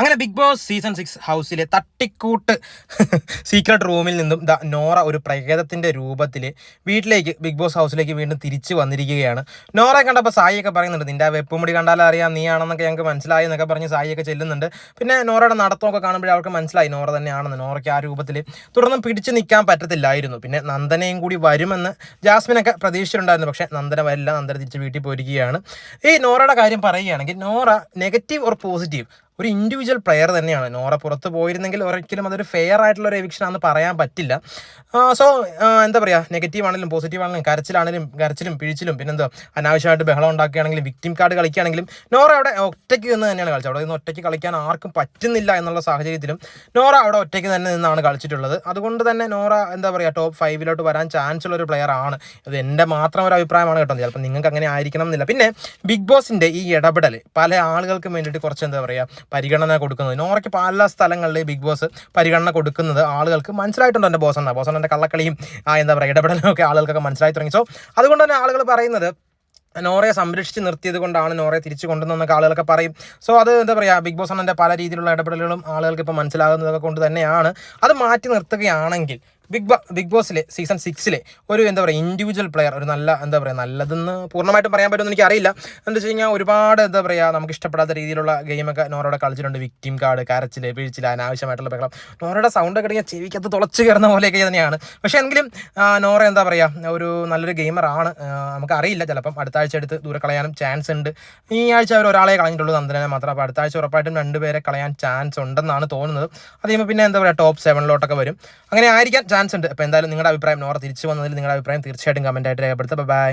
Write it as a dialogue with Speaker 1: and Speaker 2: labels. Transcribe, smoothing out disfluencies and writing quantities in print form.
Speaker 1: അങ്ങനെ big boss season 6 ഹൗസിലെ തട്ടിക്കൂട്ട് സീക്രട്ട് റൂമിൽ നിന്നും നോറ ഒരു പ്രേതത്തിന്റെ രൂപത്തിൽ വീട്ടിലേക്ക് ബിഗ് ബോസ് ഹൗസിലേക്ക് വീണ്ടും തിരിച്ചു വന്നിരിക്കുകയാണ്. നോറയെ കണ്ടപ്പോൾ സായിയൊക്കെ പറയുന്നുണ്ട്, നിന്റെ ആ വെപ്പുമുടി കണ്ടാലും അറിയാം നീ ആണെന്നൊക്കെ ഞങ്ങൾക്ക് മനസ്സിലായി എന്നൊക്കെ പറഞ്ഞ് സായിയൊക്കെ ചെല്ലുന്നുണ്ട്. പിന്നെ നോറയുടെ നടത്തമൊക്കെ കാണുമ്പോഴേ അവർക്ക് മനസ്സിലായി നോറ തന്നെയാണെന്ന്. നോറയ്ക്ക് ആ രൂപത്തിൽ തുടർന്നും പിടിച്ചു നിൽക്കാൻ പറ്റത്തില്ലായിരുന്നു. പിന്നെ നന്ദനയും കൂടി വരുമെന്ന് ജാസ്മിനൊക്കെ പ്രതീക്ഷിച്ചിട്ടുണ്ടായിരുന്നു. പക്ഷേ നന്ദന വരില്ല, നന്ദന തിരിച്ച് വീട്ടിൽ പോയിരിക്കുകയാണ്. ഈ നോറയുടെ കാര്യം പറയുകയാണെങ്കിൽ നോറ നെഗറ്റീവ് ഓർ പോസിറ്റീവ് ഒരു ഇൻഡിവിജ്വൽ പ്ലെയർ തന്നെയാണ്. നോറ പുറത്ത് പോയിരുന്നെങ്കിൽ ഒരിക്കലും അതൊരു ഫെയർ ആയിട്ടുള്ള ഒരു എവിക്ഷൻ ആണെന്ന് പറയാൻ പറ്റില്ല. സോ എന്താ പറയുക, നെഗറ്റീവ് ആണെങ്കിലും പോസിറ്റീവ് ആണെങ്കിലും കരച്ചിലും പിഴിച്ചിലും പിന്നെന്തോ അനാവശ്യമായിട്ട് ബഹളം ഉണ്ടാക്കുകയാണെങ്കിലും വിക്ടിം കാർഡ് കളിക്കുകയാണെങ്കിലും നോറ അവിടെ ഒറ്റയ്ക്ക് നിന്ന് തന്നെയാണ് കളിച്ചത്. അവിടെ നിന്ന് ഒറ്റയ്ക്ക് കളിക്കാൻ ആർക്കും പറ്റുന്നില്ല എന്നുള്ള സാഹചര്യത്തിലും നോറ അവിടെ ഒറ്റയ്ക്ക് തന്നെ നിന്നാണ് കളിച്ചിട്ടുള്ളത്. അതുകൊണ്ട് തന്നെ നോറ എന്താ പറയുക, ടോപ്പ് 5 വരാൻ ചാൻസ് ഉള്ള ഒരു പ്ലെയർ ആണ്. അത് എൻ്റെ മാത്രം ഒരു അഭിപ്രായമാണ് കേട്ടോ. ചിലപ്പോൾ നിങ്ങൾക്ക് അങ്ങനെ ആയിരിക്കണം എന്നില്ല. പിന്നെ ബിഗ് ബോസിൻ്റെ ഈ ഇടപെടൽ പല ആളുകൾക്കും വേണ്ടിയിട്ട് കുറച്ച് എന്താ പറയുക പരിഗണന കൊടുക്കുന്നത്. നോറയ്ക്ക് പല സ്ഥലങ്ങളിൽ ബിഗ് ബോസ് പരിഗണന കൊടുക്കുന്നത് ആളുകൾക്ക് മനസ്സിലായിട്ടുണ്ട്. എൻ്റെ ബോസണ്ണൻ്റെ കള്ളക്കളിയും എന്താ പറയുക ഇടപെടലും ഒക്കെ ആളുകൾക്കൊക്കെ മനസ്സിലായി തുടങ്ങി. സോ അതുകൊണ്ട് തന്നെ ആളുകൾ പറയുന്നത് നോറയെ സംരക്ഷിച്ച് നിർത്തിയത് കൊണ്ടാണ് നോറയെ തിരിച്ചു കൊണ്ടുവന്നൊക്കെ ആളുകളൊക്കെ പറയും. സോ അത് എന്താ പറയുക, ബിഗ് ബോസ് അണ്ണൻ്റെ പല രീതിയിലുള്ള ഇടപെടലുകളും ആളുകൾക്ക് ഇപ്പോൾ മനസ്സിലാകുന്നതൊക്കെ കൊണ്ട് തന്നെയാണ്. അത് മാറ്റി നിർത്തുകയാണെങ്കിൽ ബിഗ് ബോസിലെ സീസൺ 6 ഒരു എന്താ പറയുക ഇൻഡിവിജ്വൽ പ്ലെയർ ഒരു നല്ല എന്താ പറയുക നല്ലതെന്ന് പൂർണ്ണമായിട്ടും പറയാൻ പറ്റുമെന്ന് എനിക്കറിയില്ല. എന്താ വെച്ച് കഴിഞ്ഞാൽ ഒരുപാട് എന്താ പറയുക നമുക്ക് ഇഷ്ടപ്പെടാത്ത രീതിയിലുള്ള ഗെയിമൊക്കെ നോറയുടെ കളിച്ചിട്ടുണ്ട്. വിക്ടിം കാർഡ്, കരച്ചിൽ, പിഴിച്ചിൽ, അനാവശ്യമായിട്ടുള്ള ബഹളം. നോറയുടെ സൗണ്ടൊക്കെ ഇടയ്ക്ക് ചെവിക്കകത്ത് തുളച്ച് കയറുന്ന പോലെയൊക്കെ തന്നെയാണ്. പക്ഷേ എങ്കിലും നോറ എന്താ പറയുക ഒരു നല്ലൊരു ഗെയിമറാണ്. നമുക്കറിയില്ല, ചിലപ്പം അടുത്ത ആഴ്ച എടുത്ത് ദൂരെ കളയാനും ചാൻസ് ഉണ്ട്. ഈ ആഴ്ച അവർ ഒരാളെ കളഞ്ഞിട്ടുള്ളൂ, നന്ദനെ മാത്രം. അപ്പോൾ അടുത്ത ആഴ്ച ഉറപ്പായിട്ടും 2 പേരെ കളയാൻ ചാൻസ് ഉണ്ടെന്നാണ് തോന്നുന്നത്. അത് കഴിയുമ്പോൾ പിന്നെ എന്താ പറയുക ടോപ്പ് 7 വരും. അങ്ങനെ ആയിരിക്കാൻ ചാൻസ് ഉണ്ട്. അപ്പോൾ എന്തായാലും നിങ്ങളുടെ അഭിപ്രായം, നോറ തിരിച്ചു വന്നതിൽ നിങ്ങളുടെ അഭിപ്രായം തീർച്ചയായിട്ടും കമൻറ്റായിട്ട് രേഖപ്പെടുത്തുക. ബൈ.